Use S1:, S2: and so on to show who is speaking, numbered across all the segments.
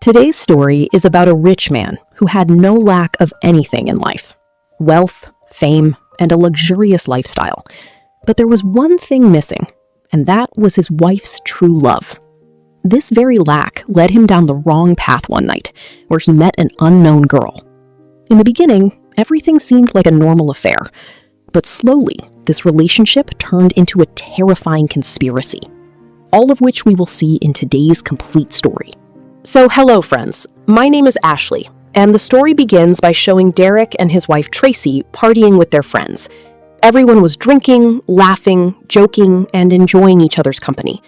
S1: Today's story is about a rich man who had no lack of anything in life: wealth, fame, and a luxurious lifestyle. But there was one thing missing, and that was his wife's true love. This very lack led him down the wrong path one night, where he met an unknown girl. In the beginning, everything seemed like a normal affair, but slowly, this relationship turned into a terrifying conspiracy, all of which we will see in today's complete story. So hello friends, my name is Ashley, and the story begins by showing Deric and his wife Tracy partying with their friends. Everyone was drinking, laughing, joking, and enjoying each other's company.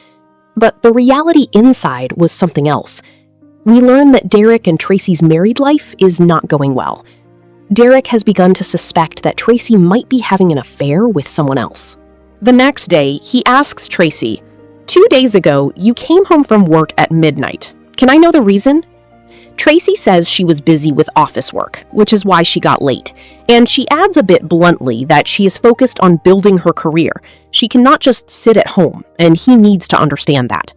S1: But the reality inside was something else. We learn that Deric and Tracy's married life is not going well. Deric has begun to suspect that Tracy might be having an affair with someone else. The next day, he asks Tracy, "2 days ago, you came home from work at midnight. Can I know the reason?" Tracy says she was busy with office work, which is why she got late, and she adds a bit bluntly that she is focused on building her career. She cannot just sit at home, and he needs to understand that.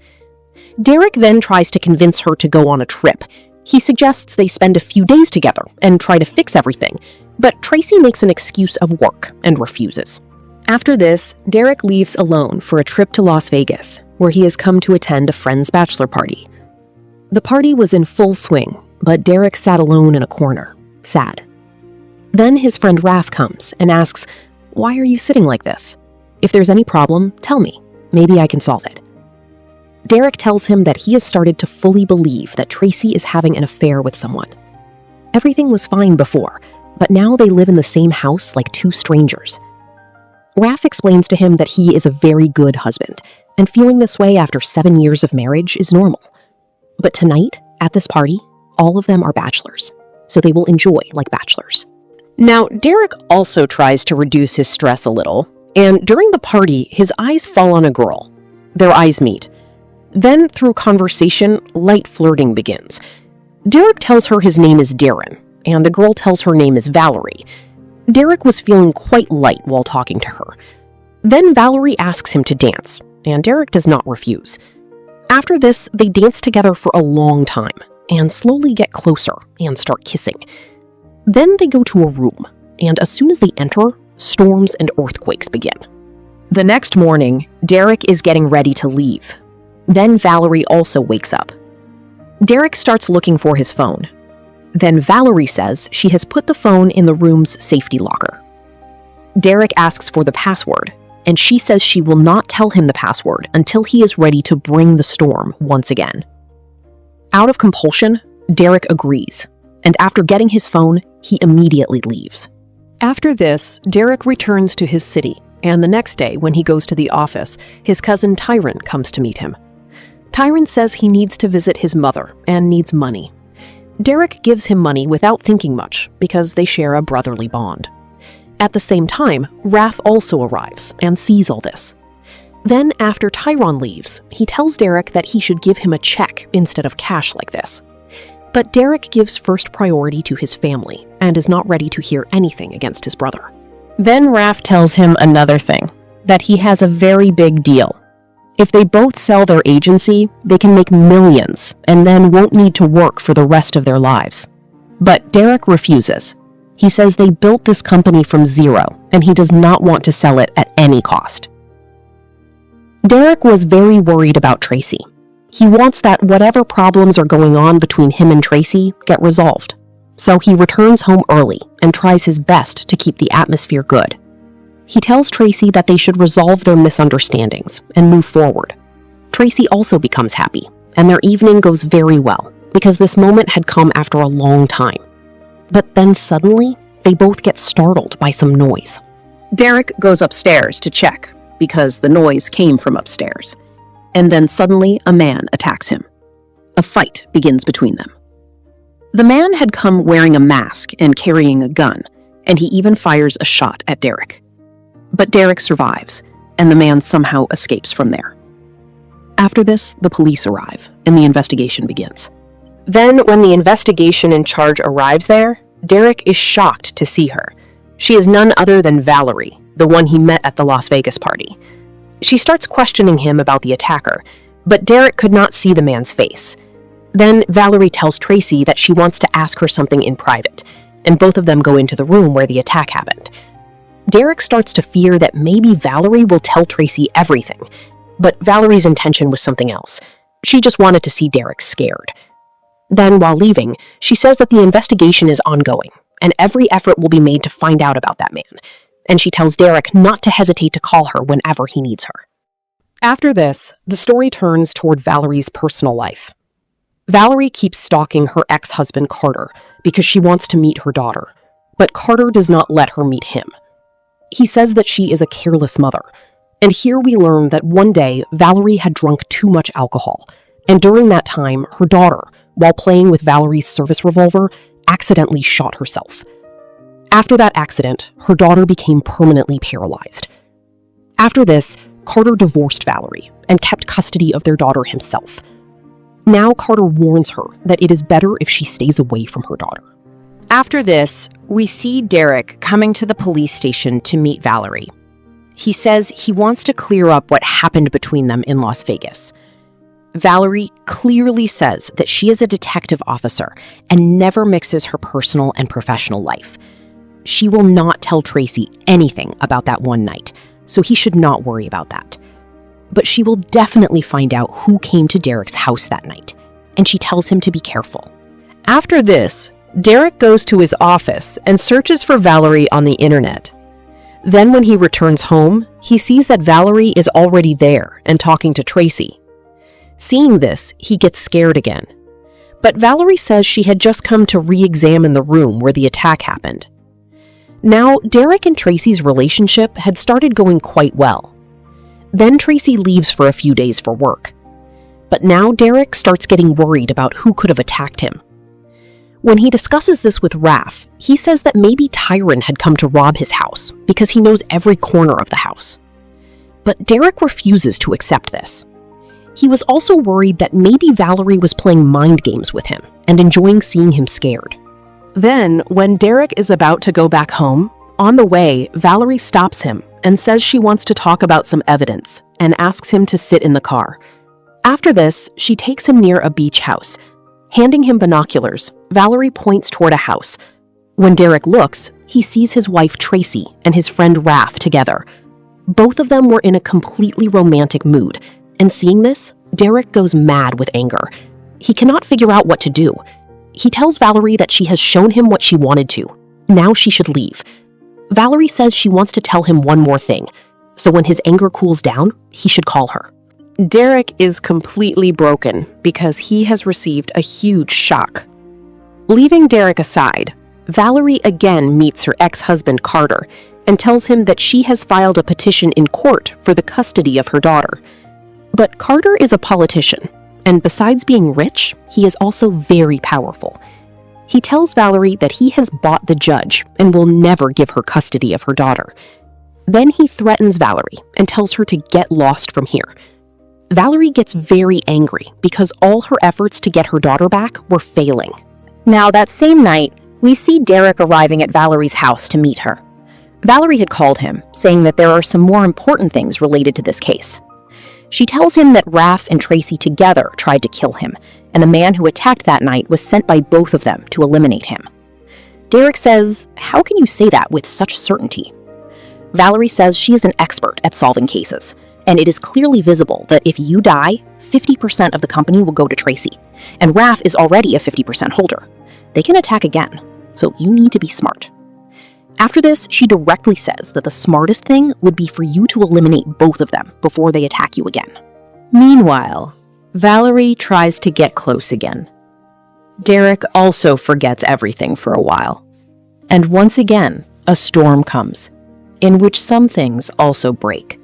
S1: Deric then tries to convince her to go on a trip. He suggests they spend a few days together and try to fix everything, but Tracy makes an excuse of work and refuses. After this, Deric leaves alone for a trip to Las Vegas, where he has come to attend a friend's bachelor party. The party was in full swing, but Deric sat alone in a corner, sad. Then his friend Raph comes and asks, "Why are you sitting like this? If there's any problem, tell me. Maybe I can solve it." Deric tells him that he has started to fully believe that Tracy is having an affair with someone. Everything was fine before, but now they live in the same house like two strangers. Raph explains to him that he is a very good husband, and feeling this way after 7 years of marriage is normal. But tonight, at this party, all of them are bachelors, so they will enjoy like bachelors. Now, Deric also tries to reduce his stress a little, and during the party, his eyes fall on a girl. Their eyes meet. Then, through conversation, light flirting begins. Deric tells her his name is Darren, and the girl tells her name is Valerie. Deric was feeling quite light while talking to her. Then Valerie asks him to dance, and Deric does not refuse. After this, they dance together for a long time, and slowly get closer and start kissing. Then they go to a room, and as soon as they enter, storms and earthquakes begin. The next morning, Deric is getting ready to leave. Then Valerie also wakes up. Deric starts looking for his phone. Then Valerie says she has put the phone in the room's safety locker. Deric asks for the password, and she says she will not tell him the password until he is ready to bring the storm once again. Out of compulsion, Deric agrees, and after getting his phone, he immediately leaves. After this, Deric returns to his city, and the next day when he goes to the office, his cousin Tyron comes to meet him. Tyron says he needs to visit his mother and needs money. Deric gives him money without thinking much because they share a brotherly bond. At the same time, Raph also arrives and sees all this. Then, after Tyron leaves, he tells Deric that he should give him a check instead of cash like this. But Deric gives first priority to his family and is not ready to hear anything against his brother. Then Raph tells him another thing, that he has a very big deal. If they both sell their agency, they can make millions and then won't need to work for the rest of their lives. But Deric refuses. He says they built this company from zero, and he does not want to sell it at any cost. Deric was very worried about Tracy. He wants that whatever problems are going on between him and Tracy get resolved. So he returns home early and tries his best to keep the atmosphere good. He tells Tracy that they should resolve their misunderstandings and move forward. Tracy also becomes happy, and their evening goes very well, because this moment had come after a long time. But then suddenly, they both get startled by some noise. Deric goes upstairs to check, because the noise came from upstairs. And then suddenly, a man attacks him. A fight begins between them. The man had come wearing a mask and carrying a gun, and he even fires a shot at Deric. But Deric survives, and the man somehow escapes from there. After this, the police arrive, and the investigation begins. Then, when the investigation in charge arrives there, Deric is shocked to see her. She is none other than Valerie, the one he met at the Las Vegas party. She starts questioning him about the attacker, but Deric could not see the man's face. Then Valerie tells Tracy that she wants to ask her something in private, and both of them go into the room where the attack happened. Deric starts to fear that maybe Valerie will tell Tracy everything, but Valerie's intention was something else. She just wanted to see Deric scared. Then, while leaving, she says that the investigation is ongoing, and every effort will be made to find out about that man, and she tells Deric not to hesitate to call her whenever he needs her. After this, the story turns toward Valerie's personal life. Valerie keeps stalking her ex-husband Carter because she wants to meet her daughter, but Carter does not let her meet him. He says that she is a careless mother, and here we learn that one day Valerie had drunk too much alcohol, and during that time, her daughter, while playing with Valerie's service revolver, accidentally shot herself. After that accident, her daughter became permanently paralyzed. After this, Carter divorced Valerie and kept custody of their daughter himself. Now Carter warns her that it is better if she stays away from her daughter. After this, we see Deric coming to the police station to meet Valerie. He says he wants to clear up what happened between them in Las Vegas. Valerie clearly says that she is a detective officer and never mixes her personal and professional life. She will not tell Tracy anything about that one night, so he should not worry about that. But she will definitely find out who came to Deric's house that night, and she tells him to be careful. After this, Deric goes to his office and searches for Valerie on the internet. Then when he returns home, he sees that Valerie is already there and talking to Tracy. Seeing this, he gets scared again. But Valerie says she had just come to re-examine the room where the attack happened. Now, Deric and Tracy's relationship had started going quite well. Then Tracy leaves for a few days for work. But now Deric starts getting worried about who could have attacked him. When he discusses this with Raph, he says that maybe Tyron had come to rob his house because he knows every corner of the house. But Deric refuses to accept this. He was also worried that maybe Valerie was playing mind games with him and enjoying seeing him scared. Then, when Deric is about to go back home, on the way, Valerie stops him and says she wants to talk about some evidence and asks him to sit in the car. After this, she takes him near a beach house. Handing him binoculars, Valerie points toward a house. When Deric looks, he sees his wife Tracy and his friend Raph together. Both of them were in a completely romantic mood, and seeing this, Deric goes mad with anger. He cannot figure out what to do. He tells Valerie that she has shown him what she wanted to. Now she should leave. Valerie says she wants to tell him one more thing, so when his anger cools down, he should call her. Deric is completely broken because he has received a huge shock. Leaving Deric aside, Valerie again meets her ex-husband Carter and tells him that she has filed a petition in court for the custody of her daughter. But Carter is a politician, and besides being rich, he is also very powerful. He tells Valerie that he has bought the judge and will never give her custody of her daughter. Then he threatens Valerie and tells her to get lost from here. Valerie gets very angry because all her efforts to get her daughter back were failing. Now, that same night, we see Deric arriving at Valerie's house to meet her. Valerie had called him, saying that there are some more important things related to this case. She tells him that Raph and Tracy together tried to kill him, and the man who attacked that night was sent by both of them to eliminate him. Deric says, "How can you say that with such certainty?" Valerie says she is an expert at solving cases, and it is clearly visible that if you die, 50% of the company will go to Tracy, and Raph is already a 50% holder. They can attack again, so you need to be smart. After this, she directly says that the smartest thing would be for you to eliminate both of them before they attack you again. Meanwhile, Valerie tries to get close again. Deric also forgets everything for a while. And once again, a storm comes, in which some things also break.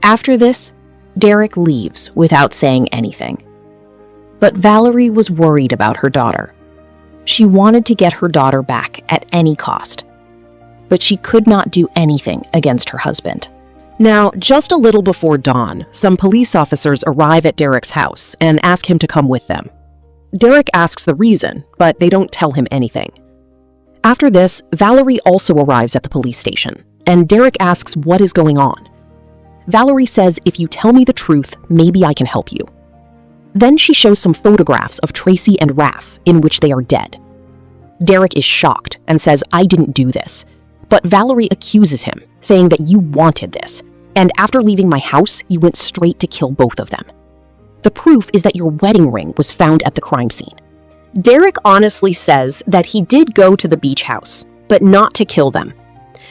S1: After this, Deric leaves without saying anything. But Valerie was worried about her daughter. She wanted to get her daughter back at any cost. But she could not do anything against her husband. Now, just a little before dawn, some police officers arrive at Deric's house and ask him to come with them. Deric asks the reason, but they don't tell him anything. After this, Valerie also arrives at the police station, and Deric asks what is going on. Valerie says, "If you tell me the truth, maybe I can help you." Then she shows some photographs of Tracy and Raph in which they are dead. Deric is shocked and says, "I didn't do this." But Valerie accuses him, saying that you wanted this, and after leaving my house, you went straight to kill both of them. The proof is that your wedding ring was found at the crime scene. Deric honestly says that he did go to the beach house, but not to kill them.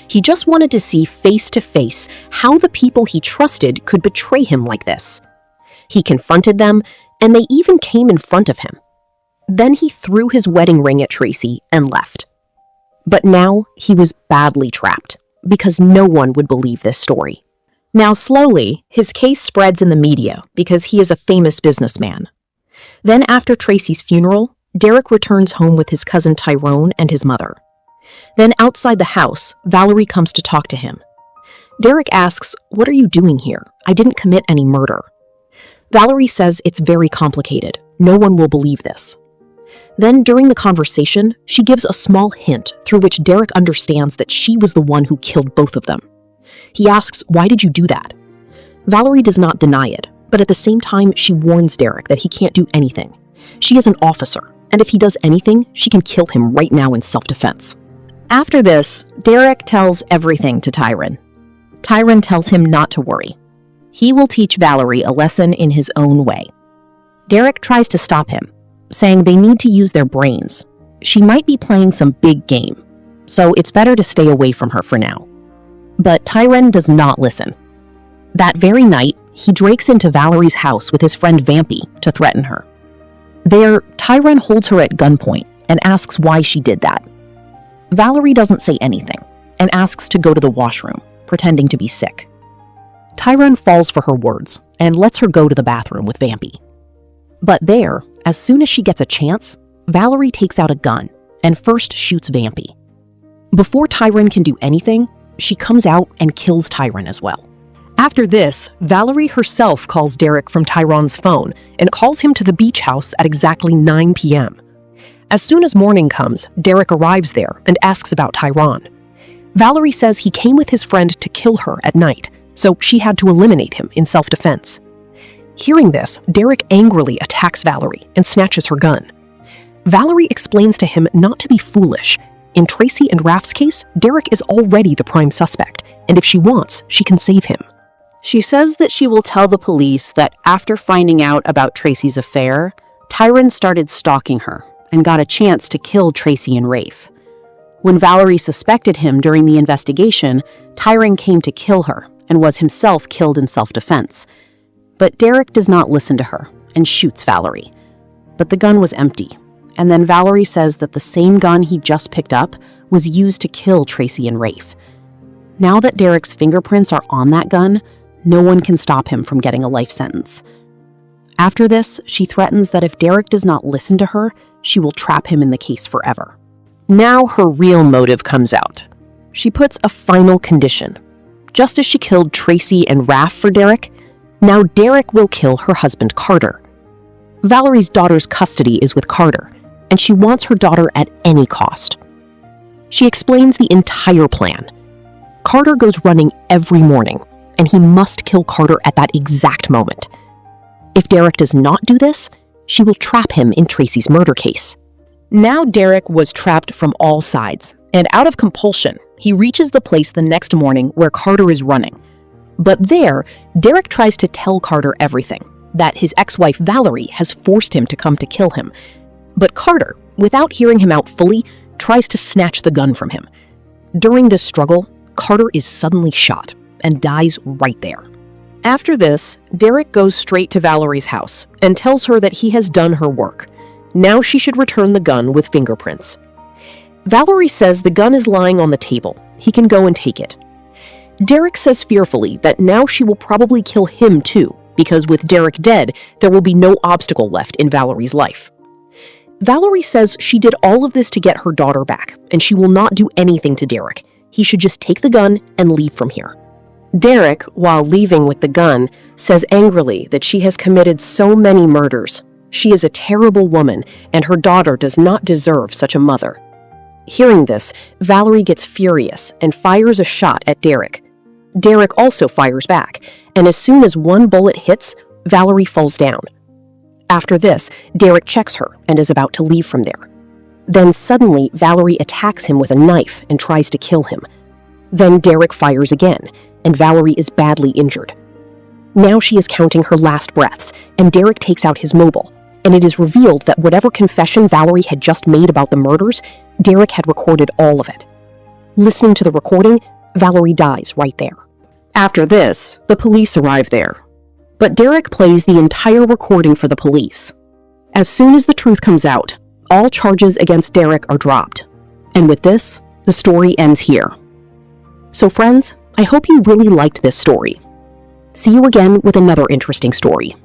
S1: He just wanted to see face to face how the people he trusted could betray him like this. He confronted them, and they even came in front of him. Then he threw his wedding ring at Tracy and left. But now he was badly trapped, because no one would believe this story. Now slowly, his case spreads in the media because he is a famous businessman. Then after Tracy's funeral, Deric returns home with his cousin Tyrone and his mother. Then outside the house, Valerie comes to talk to him. Deric asks, "What are you doing here? I didn't commit any murder." Valerie says it's very complicated. No one will believe this. Then during the conversation, she gives a small hint through which Deric understands that she was the one who killed both of them. He asks, "Why did you do that?" Valerie does not deny it, but at the same time, she warns Deric that he can't do anything. She is an officer, and if he does anything, she can kill him right now in self-defense. After this, Deric tells everything to Tyron. Tyron tells him not to worry. He will teach Valerie a lesson in his own way. Deric tries to stop him, saying they need to use their brains. She might be playing some big game, so it's better to stay away from her for now. But Tyron does not listen. That very night, he breaks into Valerie's house with his friend Vampy to threaten her. There, Tyron holds her at gunpoint and asks why she did that. Valerie doesn't say anything and asks to go to the washroom, pretending to be sick. Tyron falls for her words and lets her go to the bathroom with Vampy. But there, as soon as she gets a chance, Valerie takes out a gun and first shoots Vampy. Before Tyron can do anything, she comes out and kills Tyron as well. After this, Valerie herself calls Deric from Tyron's phone and calls him to the beach house at exactly 9 p.m. As soon as morning comes, Deric arrives there and asks about Tyron. Valerie says he came with his friend to kill her at night, so she had to eliminate him in self-defense. Hearing this, Deric angrily attacks Valerie and snatches her gun. Valerie explains to him not to be foolish. In Tracy and Raph's case, Deric is already the prime suspect, and if she wants, she can save him. She says that she will tell the police that after finding out about Tracy's affair, Tyron started stalking her and got a chance to kill Tracy and Raph. When Valerie suspected him during the investigation, Tyron came to kill her and was himself killed in self-defense. But Deric does not listen to her and shoots Valerie. But the gun was empty, and then Valerie says that the same gun he just picked up was used to kill Tracy and Raph. Now that Deric's fingerprints are on that gun, no one can stop him from getting a life sentence. After this, she threatens that if Deric does not listen to her, she will trap him in the case forever. Now her real motive comes out. She puts a final condition. Just as she killed Tracy and Raph for Deric, now Deric will kill her husband Carter. Valerie's daughter's custody is with Carter, and she wants her daughter at any cost. She explains the entire plan. Carter goes running every morning, and he must kill Carter at that exact moment. If Deric does not do this, she will trap him in Tracy's murder case. Now Deric was trapped from all sides, and out of compulsion, he reaches the place the next morning where Carter is running. But there, Deric tries to tell Carter everything, that his ex-wife Valerie has forced him to come to kill him. But Carter, without hearing him out fully, tries to snatch the gun from him. During this struggle, Carter is suddenly shot and dies right there. After this, Deric goes straight to Valerie's house and tells her that he has done her work. Now she should return the gun with fingerprints. Valerie says the gun is lying on the table. He can go and take it. Deric says fearfully that now she will probably kill him too, because with Deric dead, there will be no obstacle left in Valerie's life. Valerie says she did all of this to get her daughter back, and she will not do anything to Deric. He should just take the gun and leave from here. Deric, while leaving with the gun, says angrily that she has committed so many murders. She is a terrible woman, and her daughter does not deserve such a mother. Hearing this, Valerie gets furious and fires a shot at Deric. Deric also fires back, and as soon as one bullet hits, Valerie falls down. After this, Deric checks her and is about to leave from there. Then suddenly, Valerie attacks him with a knife and tries to kill him. Then Deric fires again, and Valerie is badly injured. Now she is counting her last breaths, and Deric takes out his mobile, and it is revealed that whatever confession Valerie had just made about the murders, Deric had recorded all of it. Listening to the recording, Valerie dies right there. After this, the police arrive there. But Deric plays the entire recording for the police. As soon as the truth comes out, all charges against Deric are dropped. And with this, the story ends here. So friends, I hope you really liked this story. See you again with another interesting story.